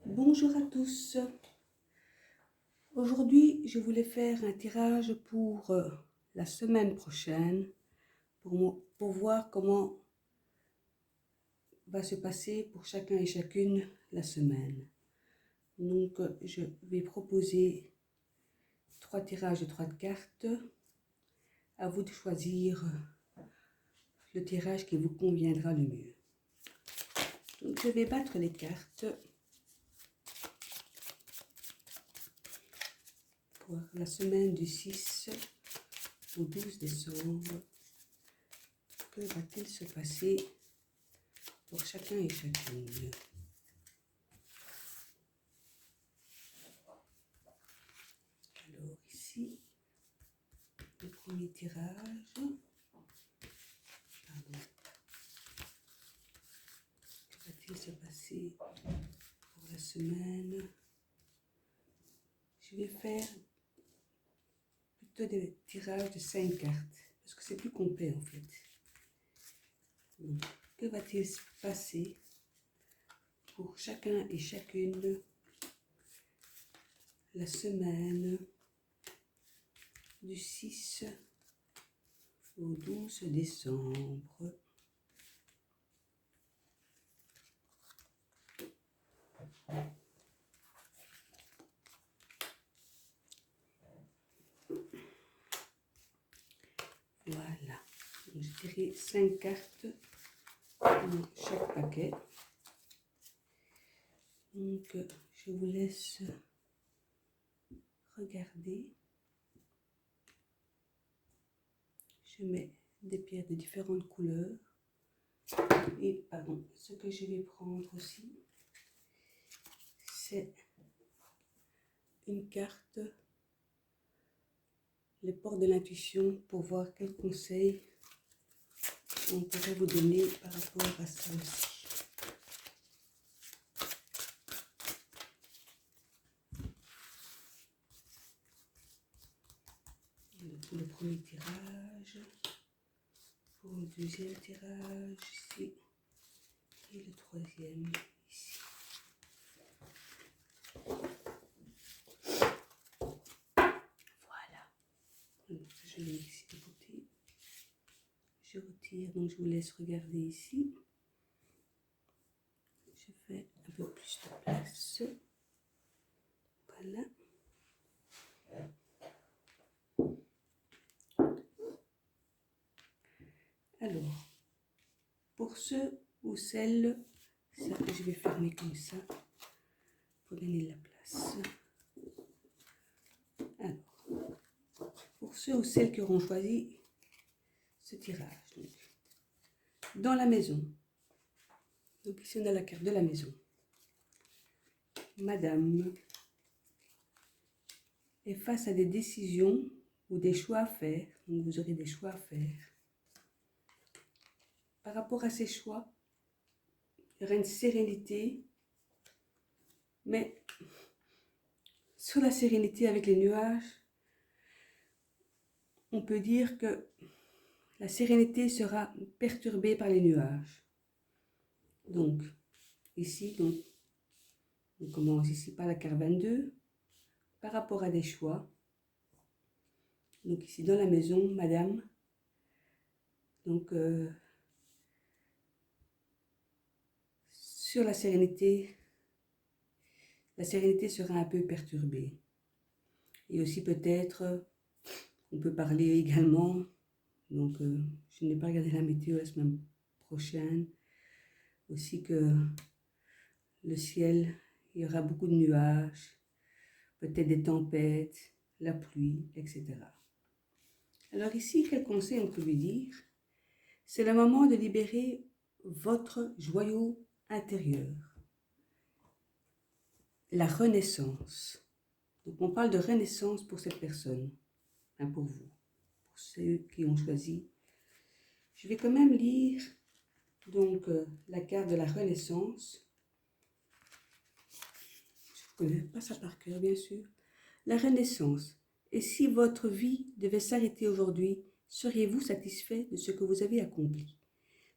Bonjour à tous. Aujourd'hui, je voulais faire un tirage pour la semaine prochaine pour voir comment va se passer pour chacun et chacune la semaine. Donc, je vais proposer 3 tirages de 3 cartes. À vous de choisir le tirage qui vous conviendra le mieux. Donc, je vais battre les cartes pour la semaine du 6 au 12 décembre. Que va-t-il se passer pour chacun et chacune? Alors ici, le premier tirage. Pardon. Que va-t-il se passer pour la semaine? Je vais faire plutôt des tirages de 5 cartes, parce que c'est plus complet en fait. Donc, que va-t-il se passer pour chacun et chacune la semaine du 6 au 12 décembre? Voilà, je dirais 5 cartes dans chaque paquet. Donc, je vous laisse regarder. Je mets des pierres de différentes couleurs. Et pardon, ce que je vais prendre aussi, c'est une carte, les portes de l'intuition, pour voir quels conseils on pourrait vous donner par rapport à ça aussi. Pour le premier tirage, pour le deuxième tirage ici, et le troisième ici. Voilà. Donc, je le mets ici de côté. Je retire, donc je vous laisse regarder ici. Je fais un peu plus de place. Voilà. Alors, pour ceux ou celles, ça, je vais fermer comme ça pour donner de la place. Alors, pour ceux ou celles qui auront choisi ce tirage, donc, dans la maison. Donc ici on a la carte de la maison. Madame est face à des décisions ou des choix à faire. Donc vous aurez des choix à faire. Par rapport à ces choix, il y aura une sérénité, mais sur la sérénité avec les nuages, on peut dire que la sérénité sera perturbée par les nuages. Donc, ici, donc, on commence ici par la carte 22, par rapport à des choix. Donc ici, dans la maison, madame, donc sur la sérénité sera un peu perturbée. Et aussi peut-être, on peut parler également, donc je n'ai pas regardé la météo la semaine prochaine, aussi que le ciel, il y aura beaucoup de nuages, peut-être des tempêtes, la pluie, etc. Alors ici, quel conseil on peut lui dire? C'est le moment de libérer votre joyau intérieur. La renaissance. Donc on parle de renaissance pour cette personne, hein, pour vous, pour ceux qui ont choisi. Je vais quand même lire donc la carte de la renaissance. Je ne connais pas ça par cœur, bien sûr. La renaissance. Et si votre vie devait s'arrêter aujourd'hui, seriez-vous satisfait de ce que vous avez accompli?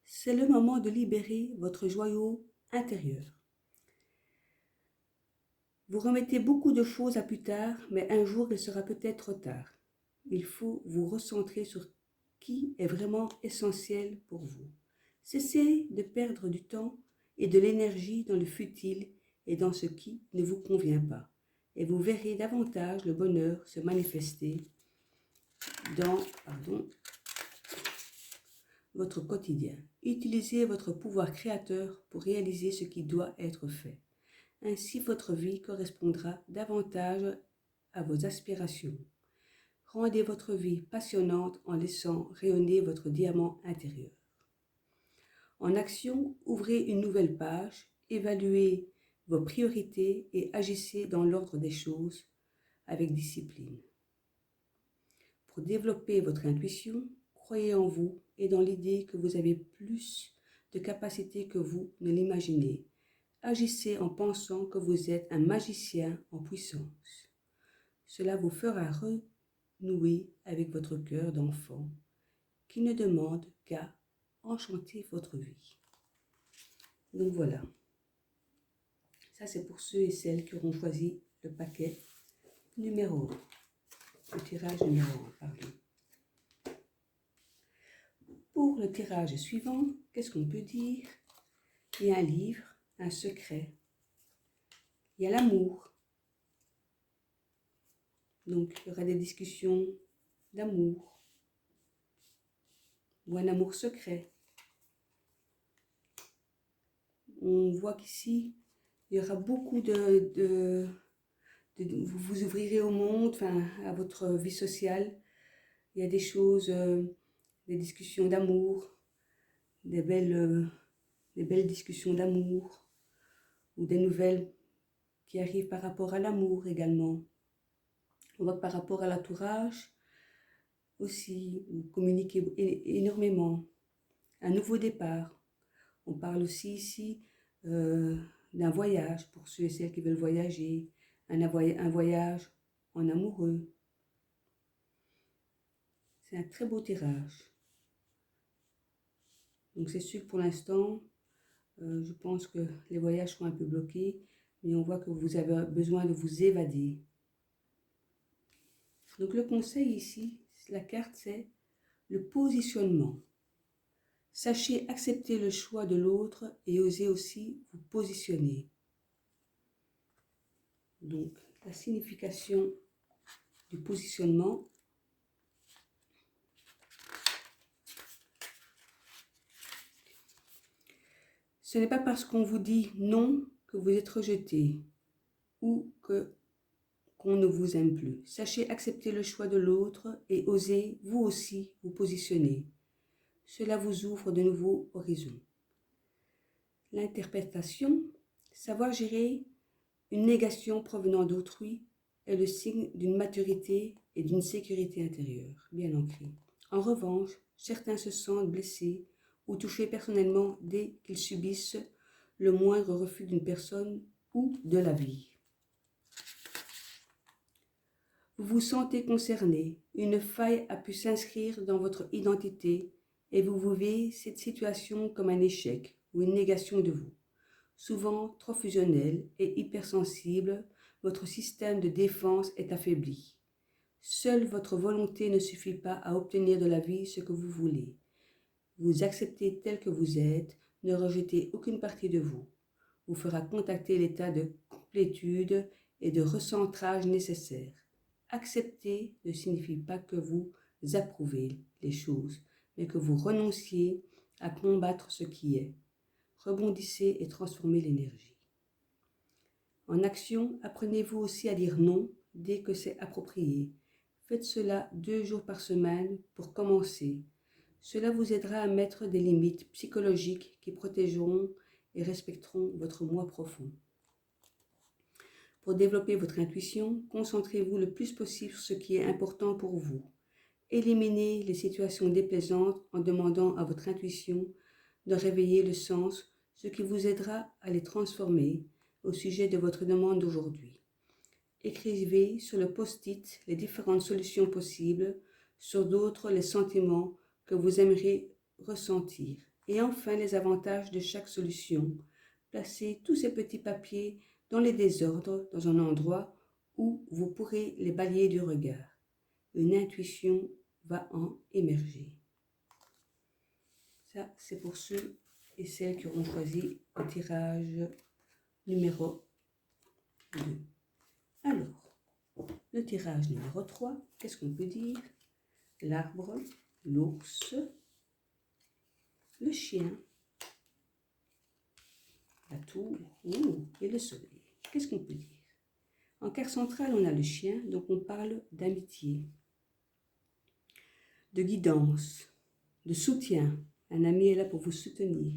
C'est le moment de libérer votre joyau intérieur. Vous remettez beaucoup de choses à plus tard, mais un jour il sera peut-être trop tard. Il faut vous recentrer sur qui est vraiment essentiel pour vous. Cessez de perdre du temps et de l'énergie dans le futile et dans ce qui ne vous convient pas. Et vous verrez davantage le bonheur se manifester dans votre quotidien. Utilisez votre pouvoir créateur pour réaliser ce qui doit être fait. Ainsi, votre vie correspondra davantage à vos aspirations. Rendez votre vie passionnante en laissant rayonner votre diamant intérieur. En action, ouvrez une nouvelle page, évaluez vos priorités et agissez dans l'ordre des choses avec discipline. Pour développer votre intuition, croyez en vous et dans l'idée que vous avez plus de capacités que vous ne l'imaginez. Agissez en pensant que vous êtes un magicien en puissance. Cela vous fera renouer avec votre cœur d'enfant qui ne demande qu'à enchanter votre vie. Donc voilà, ça c'est pour ceux et celles qui auront choisi le paquet numéro 1, le tirage numéro 1, pardon. Pour le tirage suivant, qu'est-ce qu'on peut dire? Il y a un livre, un secret. Il y a l'amour. Donc, il y aura des discussions d'amour ou un amour secret. On voit qu'ici, il y aura beaucoup vous vous ouvrirez au monde, enfin, à votre vie sociale. Il y a des choses, des discussions d'amour, des belles discussions d'amour ou des nouvelles qui arrivent par rapport à l'amour également. On voit que par rapport à l'entourage aussi, vous communiquez énormément. Un nouveau départ. On parle aussi ici d'un voyage pour ceux et celles qui veulent voyager, un voyage en amoureux. C'est un très beau tirage. Donc c'est sûr que pour l'instant, je pense que les voyages sont un peu bloqués, mais on voit que vous avez besoin de vous évader. Donc le conseil ici, la carte c'est le positionnement. Sachez accepter le choix de l'autre et osez aussi vous positionner. Donc la signification du positionnement. Ce n'est pas parce qu'on vous dit non que vous êtes rejeté ou qu'on ne vous aime plus. Sachez accepter le choix de l'autre et osez vous aussi vous positionner. Cela vous ouvre de nouveaux horizons. L'interprétation, savoir gérer une négation provenant d'autrui est le signe d'une maturité et d'une sécurité intérieure bien ancrée. En revanche, certains se sentent blessés ou touchés personnellement dès qu'ils subissent le moindre refus d'une personne ou de la vie. Vous vous sentez concerné, une faille a pu s'inscrire dans votre identité et vous vivez cette situation comme un échec ou une négation de vous. Souvent trop fusionnel et hypersensible, votre système de défense est affaibli. Seule votre volonté ne suffit pas à obtenir de la vie ce que vous voulez. Vous acceptez tel que vous êtes, ne rejetez aucune partie de vous. Vous fera contacter l'état de complétude et de recentrage nécessaire. Accepter ne signifie pas que vous approuvez les choses, mais que vous renonciez à combattre ce qui est. Rebondissez et transformez l'énergie. En action, apprenez-vous aussi à dire non dès que c'est approprié. Faites cela 2 jours par semaine pour commencer. Cela vous aidera à mettre des limites psychologiques qui protégeront et respecteront votre moi profond. Pour développer votre intuition, concentrez-vous le plus possible sur ce qui est important pour vous. Éliminez les situations déplaisantes en demandant à votre intuition de réveiller le sens, ce qui vous aidera à les transformer au sujet de votre demande d'aujourd'hui. Écrivez sur le post-it les différentes solutions possibles, sur d'autres les sentiments que vous aimeriez ressentir, et enfin les avantages de chaque solution. placez tous ces petits papiers dans les désordres, dans un endroit où vous pourrez les balayer du regard. Une intuition va en émerger. Ça, c'est pour ceux et celles qui auront choisi le tirage numéro 2. Alors, le tirage numéro 3, qu'est-ce qu'on peut dire? L'arbre, l'ours, le chien, la tour et le soleil. Qu'est-ce qu'on peut dire? En carte centrale, on a le chien, donc on parle d'amitié, de guidance, de soutien. Un ami est là pour vous soutenir.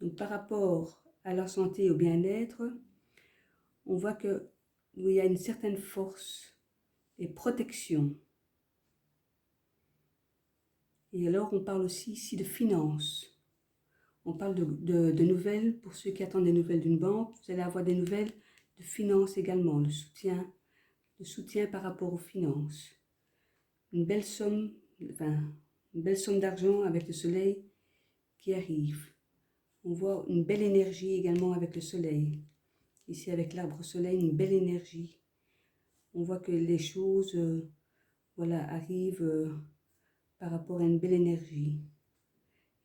Donc par rapport à la santé et au bien-être, on voit qu'il y a une certaine force et protection. Et alors on parle aussi ici de finances. On parle de nouvelles, pour ceux qui attendent des nouvelles d'une banque, vous allez avoir des nouvelles de finances également, le soutien par rapport aux finances. Une belle somme d'argent avec le soleil qui arrive. On voit une belle énergie également avec le soleil. Ici avec l'arbre soleil, une belle énergie. On voit que les choses arrivent par rapport à une belle énergie.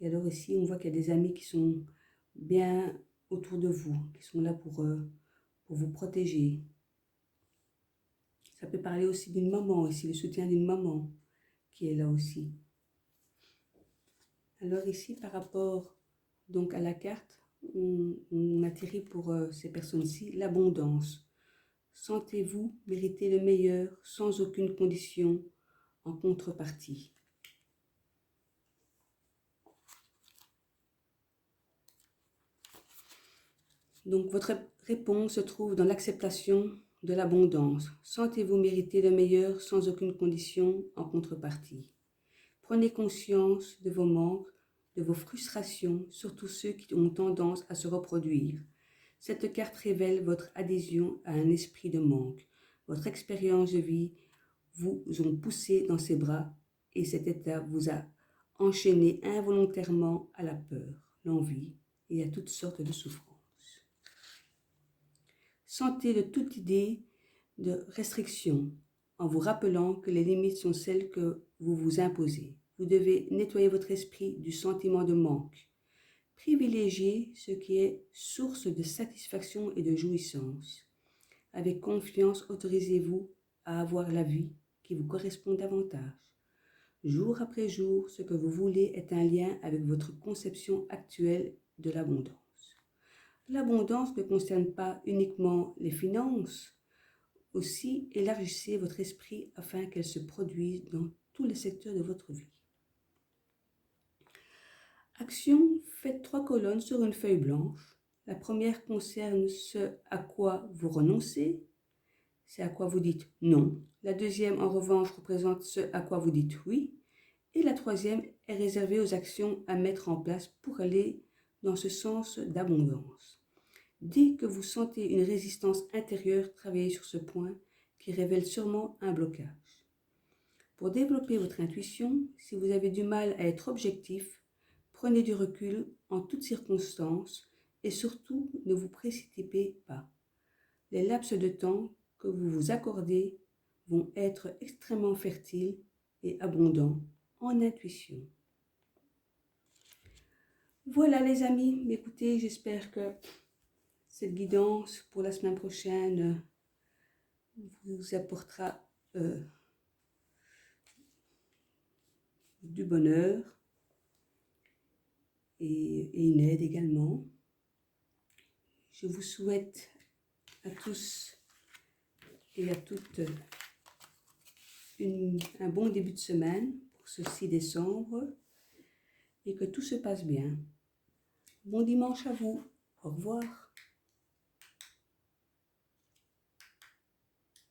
Et alors ici, on voit qu'il y a des amis qui sont bien autour de vous, qui sont là pour vous protéger. Ça peut parler aussi d'une maman, ici, le soutien d'une maman qui est là aussi. Alors ici, par rapport donc à la carte, on a tiré pour ces personnes-ci l'abondance. Sentez-vous mériter le meilleur sans aucune condition en contrepartie. Donc votre réponse se trouve dans l'acceptation de l'abondance. Sentez-vous mériter le meilleur sans aucune condition en contrepartie. Prenez conscience de vos manques, de vos frustrations, surtout ceux qui ont tendance à se reproduire. Cette carte révèle votre adhésion à un esprit de manque. Votre expérience de vie vous ont poussé dans ses bras et cet état vous a enchaîné involontairement à la peur, l'envie et à toutes sortes de souffrances. Sentez de toute idée de restriction en vous rappelant que les limites sont celles que vous vous imposez. Vous devez nettoyer votre esprit du sentiment de manque. Privilégiez ce qui est source de satisfaction et de jouissance. Avec confiance, autorisez-vous à avoir la vie qui vous correspond davantage. Jour après jour, ce que vous voulez est un lien avec votre conception actuelle de l'abondance. L'abondance ne concerne pas uniquement les finances. Aussi, élargissez votre esprit afin qu'elle se produise dans tous les secteurs de votre vie. Action, faites 3 colonnes sur une feuille blanche. La première concerne ce à quoi vous renoncez, c'est à quoi vous dites non. La deuxième, en revanche, représente ce à quoi vous dites oui. Et la troisième est réservée aux actions à mettre en place pour aller dans ce sens d'abondance. Dès que vous sentez une résistance intérieure, travaillez sur ce point qui révèle sûrement un blocage. Pour développer votre intuition, si vous avez du mal à être objectif, prenez du recul en toutes circonstances et surtout ne vous précipitez pas. Les laps de temps que vous vous accordez vont être extrêmement fertiles et abondants en intuition. Voilà les amis, écoutez, j'espère que cette guidance pour la semaine prochaine vous apportera du bonheur et une aide également. Je vous souhaite à tous et à toutes un bon début de semaine pour ce 6 décembre et que tout se passe bien. Bon dimanche à vous. Au revoir.